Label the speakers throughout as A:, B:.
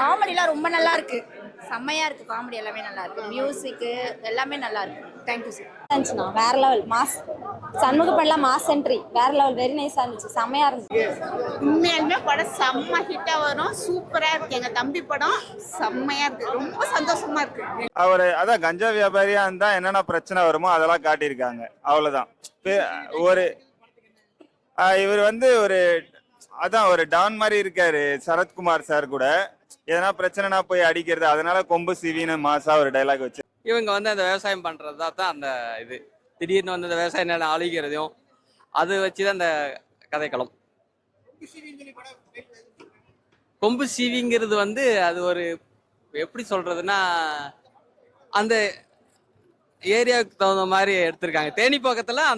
A: காமெடிலாம் ரொம்ப நல்லா இருக்கு. செம்மையா இருக்கு. காமெடி எல்லாமே நல்லா இருக்கு. மியூசிக் எல்லாமே நல்லா இருக்கு. Thank you sir.
B: இருந்துச்சுண்ணா வேற லெவல் மாஸ். சண்முக படலாம் மாஸ் என்ட்ரி வேற லெவல், வெரி நைஸா இருந்துச்சு, செம்மையா இருந்துச்சு.
C: உண்மையாலுமே படம் செம்ம ஹிட்டா வரும். சூப்பரா இருக்கு. எங்க தம்பி படம் செம்மையா இருக்கு. ரொம்ப சந்தோஷமா இருக்கு.
D: அவரு அதான் கஞ்சா வியாபாரியா இருந்தா என்னென்ன பிரச்சனை வருமோ அதெல்லாம் காட்டியிருக்காங்க. அவ்வளவுதான். ஒரு இவர் வந்து அதான் ஒரு டான் மாதிரி இருக்காரு சரத்குமார் சார் கூட. எதனா பிரச்சனைனா போய் அடிக்கிறது, அதனால கொம்பு சிவின்னு மாசா ஒரு டைலாக் வச்சு
E: இவங்க வந்து அந்த விவசாயம் பண்றதா தான் அந்த இது திடீர்னு வந்து அந்த விவசாய நிலம் அழிக்கிறதையும் அது வச்சுதான் அந்த கதைக்களம். கொம்பு சீவிங்கிறது வந்து அது ஒரு எப்படி சொல்றதுன்னா அந்த ஏரியாவுக்கு தகுந்த மாதிரி எடுத்திருக்காங்க. தேனி பக்கத்துல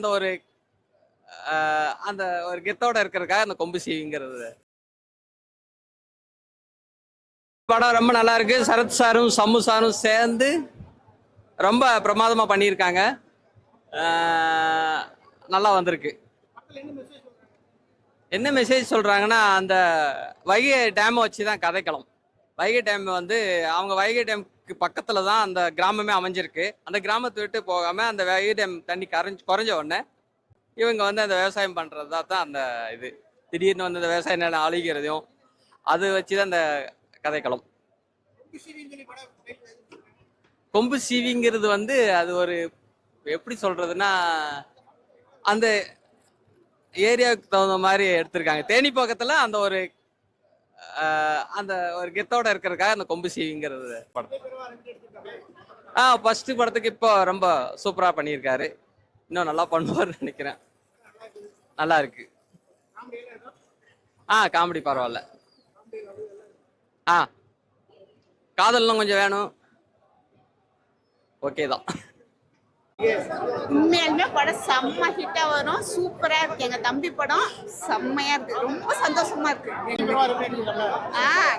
E: அந்த ஒரு கெத்தோட இருக்கிறதுக்காக அந்த கொம்பு சீவிங்கிறது படம் ரொம்ப நல்லா இருக்கு. சரத் சாரும் சம்மு சாரும் சேர்ந்து ரொம்ப பிரமாதமா பண்ணியிருக்காங்க. நல்லா வந்திருக்கு. என்ன மெசேஜ் சொல்றாங்கன்னா, அந்த வைகை டேமை வச்சுதான் கதைக்களம். வைகை டேம் வந்து அவங்க வைகை டேமுக்கு பக்கத்துல தான் அந்த கிராமமே அமைஞ்சிருக்கு. அந்த கிராமத்தை விட்டு போகாம அந்த வைகை டேம் தண்ணி குறைஞ்ச உடனே இவங்க வந்து அந்த விவசாயம் பண்றதா தான் அந்த இது திடீர்னு வந்து அந்த விவசாய நிலம் அழிக்கிறதையும் அது வச்சுதான் அந்த கதைக்களம். கொம்பு சீவிங்கிறது வந்து அது ஒரு எப்படி சொல்றதுன்னா அந்த ஏரியாவுக்கு தகுந்த மாதிரி எடுத்திருக்காங்க. தேனி பக்கத்துல அந்த ஒரு கெத்தோட இருக்கிறதுக்காக அந்த கொம்பு சீவிங்கிறது படம். ஃபர்ஸ்ட் படத்துக்கு இப்போ ரொம்ப சூப்பரா பண்ணியிருக்காரு. இன்னும் நல்லா பண்ணுவார்னு நினைக்கிறேன். நல்லா இருக்கு. காமெடி பரவாயில்ல. காதல்லாம் கொஞ்சம் வேணும். ஓகே தான்.
C: உண்மையாலுமே படம் செம்ம ஹிட்டா வரும். சூப்பரா இருக்கு. எங்க தம்பி படம் செம்மையா இருக்கு. ரொம்ப சந்தோஷமா இருக்கு.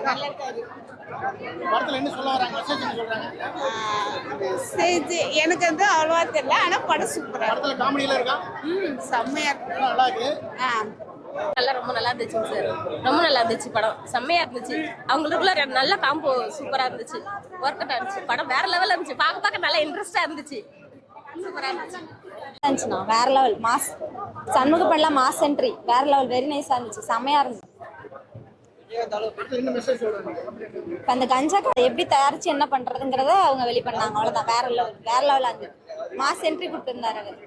C: நல்லா இருக்காரு. எனக்கு வந்து அவ்வளவா தெரியல. ஆனா படம் சூப்பரா செம்மையா இருக்கு.
B: ரொம்ப நல்லா இருந்துச்சு சார். ரொம்ப நல்லா இருந்துச்சு படம். செம்மையா இருந்துச்சு. அவங்களுக்குள்ள நல்ல காம்போ சூப்பரா இருந்துச்சு. ஒர்க் அவுட் ஆச்சு. படம் வேற லெவல்ல இருந்துச்சு. பார்க்க நல்லா இன்ட்ரெஸ்டா இருந்துச்சு. சூப்பரா இருந்துச்சுண்ணா வேற லெவல் மாஸ். சண்முக படலாம் மாஸ் என்ட்ரி வேற லெவல், வெரி நைஸா இருந்துச்சு, செம்மையா இருந்துச்சு. அந்த கஞ்சா எப்படி தயாரிச்சு என்ன பண்றதுங்கிறத அவங்க வெளிப்பண்ணாங்க. அவ்வளவுதான். வேற லெவலா இருந்துச்சு. மாஸ் என்ட்ரி கொடுத்திருந்தாரு அவர்.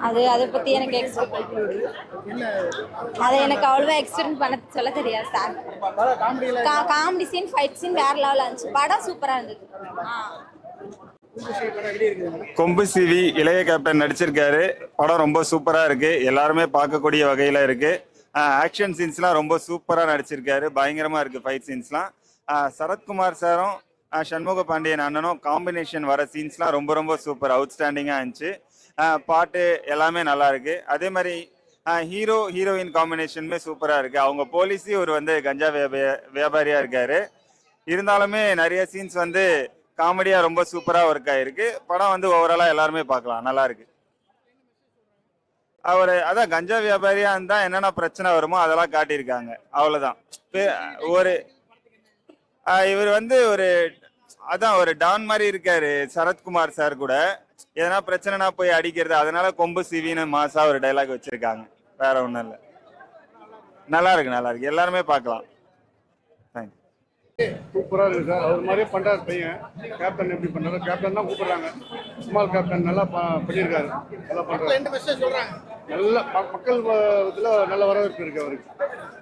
B: அதை பத்தி எனக்கு எனக்கு அவ்வளவா எக்ஸ்பிளைன் பண்ண சொல்ல தெரியாது sir. Comedy scene, fight scene வேற லெவலா இருந்துச்சு. படம் சூப்பரா இருந்தது.
D: கொம்பு சிவி இளைய கேப்டன் நடிச்சிருக்காரு. படம் ரொம்ப சூப்பரா இருக்கு. எல்லாருமே பார்க்கக்கூடிய வகையில இருக்கு. ஆக்ஷன் சீன்ஸ்லாம் ரொம்ப சூப்பரா நடிச்சிருக்காரு. பயங்கரமா இருக்கு ஃபைட் சீன்ஸ்லாம். சரத்குமார் சாரும் சண்முக பாண்டியன் அண்ணனும் காம்பினேஷன் வர சீன்ஸ்லாம் ரொம்ப ரொம்ப சூப்பர் அவுட்ஸ்டாண்டிங்காக இருந்துச்சு. பாட்டு எல்லாமே நல்லா இருக்கு. அதே மாதிரி ஹீரோயின் காம்பினேஷனுமே சூப்பராக இருக்கு. அவங்க போலீஸு ஒரு வந்து கஞ்சா வியாபாரியா இருக்காரு. இருந்தாலுமே நிறைய சீன்ஸ் வந்து காமெடியா ரொம்ப சூப்பராக ஒர்க் ஆயிருக்கு. படம் வந்து ஓவராலா எல்லாருமே பார்க்கலாம். நல்லா இருக்கு. அதான் கஞ்சா வியாபாரியா இருந்தா என்னென்ன பிரச்சனை வருமோ அதெல்லாம் காட்டியிருக்காங்க. அவ்வளவுதான். இவர் வந்து அதான் ஒரு டான் மாதிரி இருக்காரு சரத்குமார் சார் கூட. எதனா பிரச்சனைனா போய் அடிக்கிறது, அதனால கொம்பு சிவின்னு மாசா ஒரு டைலாக் வச்சிருக்காங்க. வேற ஒண்ணும் இல்லை. நல்லா இருக்கு. எல்லாருமே பார்க்கலாம்.
F: சூப்பரா இருக்கு சார். அவர் மாதிரியே பண்றாரு பையன். கேப்டன் எப்படி பண்றாரு? கேப்டன் தான் கூப்பிடுறாங்க. ஸ்மால் கேப்டன் நல்லா பண்ணியிருக்காரு. நல்லா பண்றாரு. நல்ல மக்கள் இதுல நல்ல வரவேற்பு இருக்கு அவருக்கு.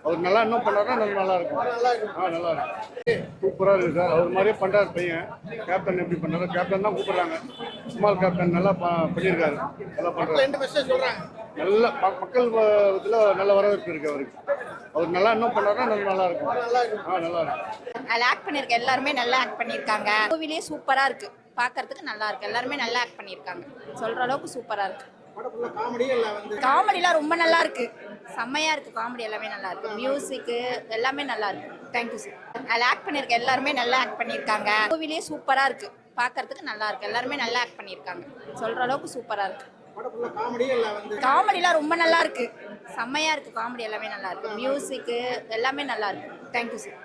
F: அவர் நல்லா இன்னும் பண்ணாருன்னா நல்லா இருக்கும். நல்லா இருக்கு. சூப்பரா இருக்கு சார். அவர் மாதிரியே பண்றாரு பையன். கேப்டன் எப்படி பண்றாரு? கேப்டன் தான் கூப்பிடுறாங்க. ஸ்மால் கேப்டன் நல்லா பண்ணியிருக்காரு. நல்லா பண்றாரு. நல்ல மக்கள் இதுல நல்ல வரவேற்பு இருக்கு அவருக்கு. அவர் நல்லா இன்னும் பண்ணாருன்னா நல்லா இருக்கும். நல்லா இருக்கு.
A: நல்லா ஆக்ட் பண்ணிருக்க. எல்லாருமே நல்லா ஆக்ட் பண்ணிருக்காங்க. மூவிலேயே சூப்பரா இருக்கு. பார்க்கறதுக்கு நல்லா இருக்கு. எல்லாருமே நல்லா ஆக்ட் பண்ணிருக்காங்க. சொல்ற அளவுக்கு சூப்பரா இருக்கு. காமெடிலாம் ரொம்ப நல்லா இருக்கு. செம்மையா இருக்கு. காமெடி எல்லாமே நல்லா இருக்கு. மியூசிக் எல்லாமே நல்லா இருக்கு. Thank you sir. நல்லா ஆக்ட் பண்ணிருக்க. எல்லாருமே நல்லா ஆக்ட் பண்ணிருக்காங்க. மூவிலேயே சூப்பரா இருக்கு. பார்க்கறதுக்கு நல்லா இருக்கு. எல்லாருமே நல்லா ஆக்ட் பண்ணிருக்காங்க. சொல்ற அளவுக்கு சூப்பரா இருக்கு. காமெடிலாம் ரொம்ப நல்லா இருக்கு, செம்மையா இருக்கு. காமெடி எல்லாமே நல்லா இருக்கு, மியூசிக்கு எல்லாமே நல்லா இருக்கு. Thank you sir.